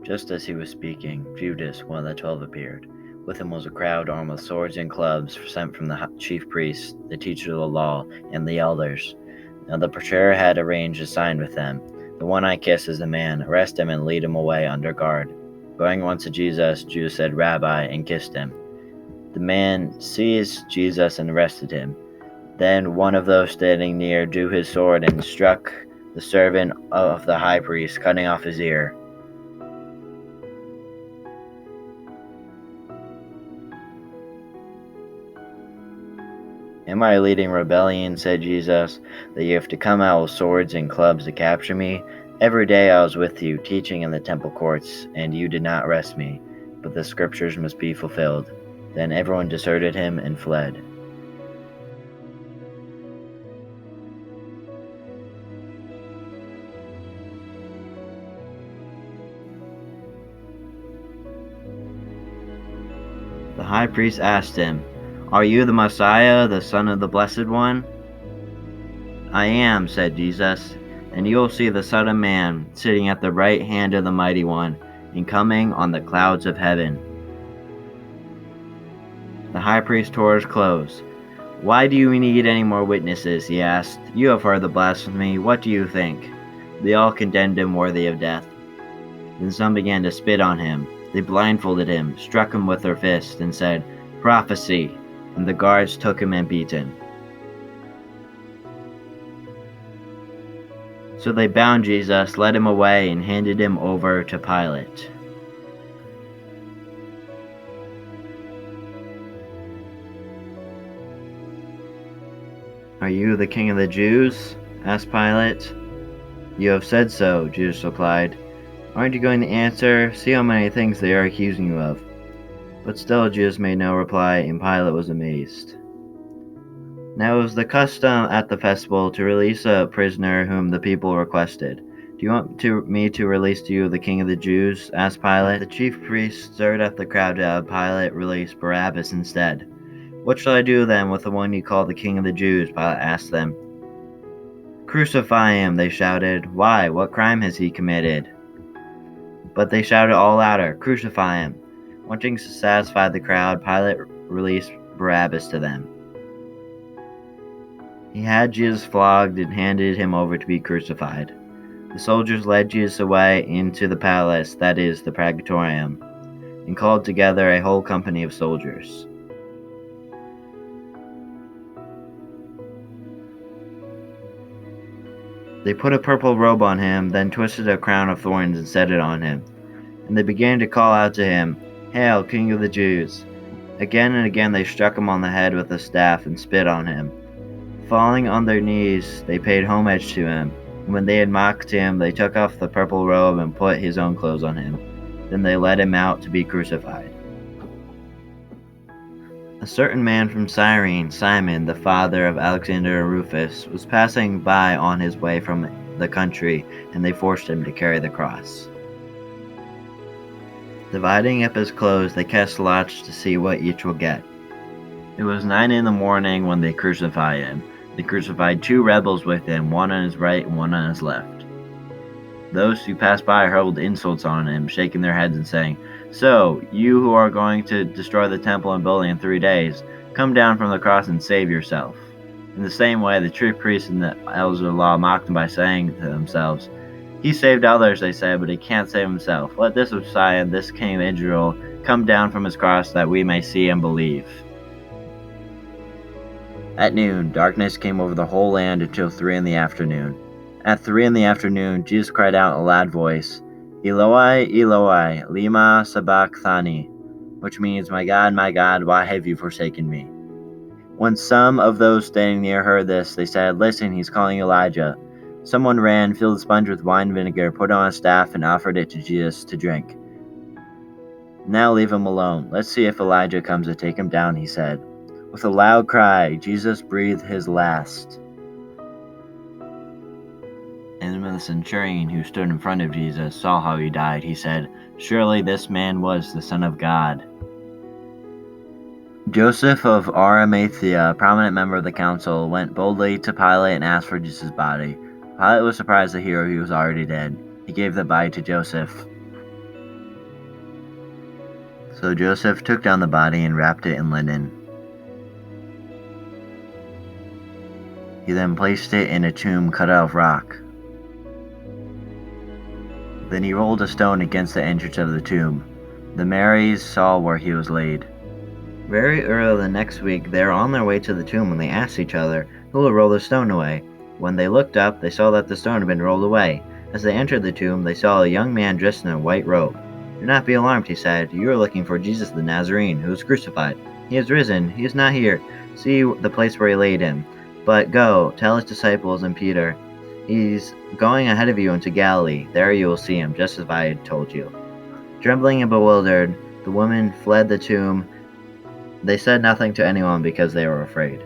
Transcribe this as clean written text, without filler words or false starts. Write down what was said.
Just as he was speaking, Judas, one of the 12, appeared. With him was a crowd armed with swords and clubs sent from the chief priests, the teachers of the law, and the elders. Now the preacher had arranged a sign with them. The one I kiss is the man. Arrest him and lead him away under guard. Going once to Jesus, Judas said, Rabbi, and kissed him. The man seized Jesus and arrested him. Then one of those standing near drew his sword and struck the servant of the high priest, cutting off his ear. Am I leading rebellion, said Jesus, that you have to come out with swords and clubs to capture me? Every day I was with you, teaching in the temple courts, and you did not arrest me, but the scriptures must be fulfilled. Then everyone deserted him and fled. The high priest asked him, Are you the Messiah, the Son of the Blessed One? I am, said Jesus, and you will see the Son of Man sitting at the right hand of the Mighty One and coming on the clouds of heaven. The high priest tore his clothes. Why do you need any more witnesses? He asked. You have heard the blasphemy. What do you think? They all condemned him worthy of death. Then some began to spit on him. They blindfolded him, struck him with their fists, and said, Prophesy! And the guards took him and beat him. So they bound Jesus, led him away, and handed him over to Pilate. Are you the king of the Jews? Asked Pilate. You have said so, Jesus replied. Aren't you going to answer? See how many things they are accusing you of. But still Jesus made no reply, and Pilate was amazed. Now it was the custom at the festival to release a prisoner whom the people requested. Do you want me to release to you the king of the Jews? Asked Pilate. The chief priests stirred up the crowd to have Pilate release Barabbas instead. What shall I do then with the one you call the king of the Jews? Pilate asked them. Crucify him, they shouted. Why? What crime has he committed? But they shouted all louder, Crucify him. Wanting to satisfy the crowd, Pilate released Barabbas to them. He had Jesus flogged and handed him over to be crucified. The soldiers led Jesus away into the palace, that is, the Praetorium, and called together a whole company of soldiers. They put a purple robe on him, then twisted a crown of thorns and set it on him. And they began to call out to him, Hail, King of the Jews! Again and again they struck him on the head with a staff and spit on him. Falling on their knees, they paid homage to him. And when they had mocked him, they took off the purple robe and put his own clothes on him. Then they led him out to be crucified. A certain man from Cyrene, Simon, the father of Alexander and Rufus, was passing by on his way from the country, and they forced him to carry the cross. Dividing up his clothes, they cast lots to see what each will get. It was 9 a.m. when they crucified him. They crucified 2 rebels with him, one on his right and one on his left. Those who passed by hurled insults on him, shaking their heads and saying, So, you who are going to destroy the temple and building in 3 days, come down from the cross and save yourself. In the same way, the chief priests and the elders of the law mocked him by saying to themselves, He saved others, they said, but he can't save himself. Let this Messiah, this King of Israel, come down from his cross that we may see and believe. At noon, darkness came over the whole land until 3 p.m. At 3 p.m, Jesus cried out in a loud voice, Eloi, Eloi, lema sabachthani, which means, my God, why have you forsaken me? When some of those standing near heard this, they said, Listen, he's calling Elijah. Someone ran, filled a sponge with wine vinegar, put it on a staff, and offered it to Jesus to drink. Now leave him alone. Let's see if Elijah comes to take him down, he said. With a loud cry, Jesus breathed his last. And when the centurion who stood in front of Jesus saw how he died, he said, Surely this man was the Son of God. Joseph of Arimathea, a prominent member of the council, went boldly to Pilate and asked for Jesus' body. Pilate was surprised to hear he was already dead. He gave the body to Joseph. So Joseph took down the body and wrapped it in linen. He then placed it in a tomb cut out of rock. Then he rolled a stone against the entrance of the tomb. The Marys saw where he was laid. Very early the next week, they were on their way to the tomb when they asked each other who would roll the stone away. When they looked up, they saw that the stone had been rolled away. As they entered the tomb, they saw a young man dressed in a white robe. "Do not be alarmed," he said. "You are looking for Jesus the Nazarene, who was crucified. He has risen. He is not here. See the place where he laid him. But go, tell his disciples and Peter, he's going ahead of you into Galilee. There you will see him, just as I had told you." Trembling and bewildered, the women fled the tomb. They said nothing to anyone because they were afraid.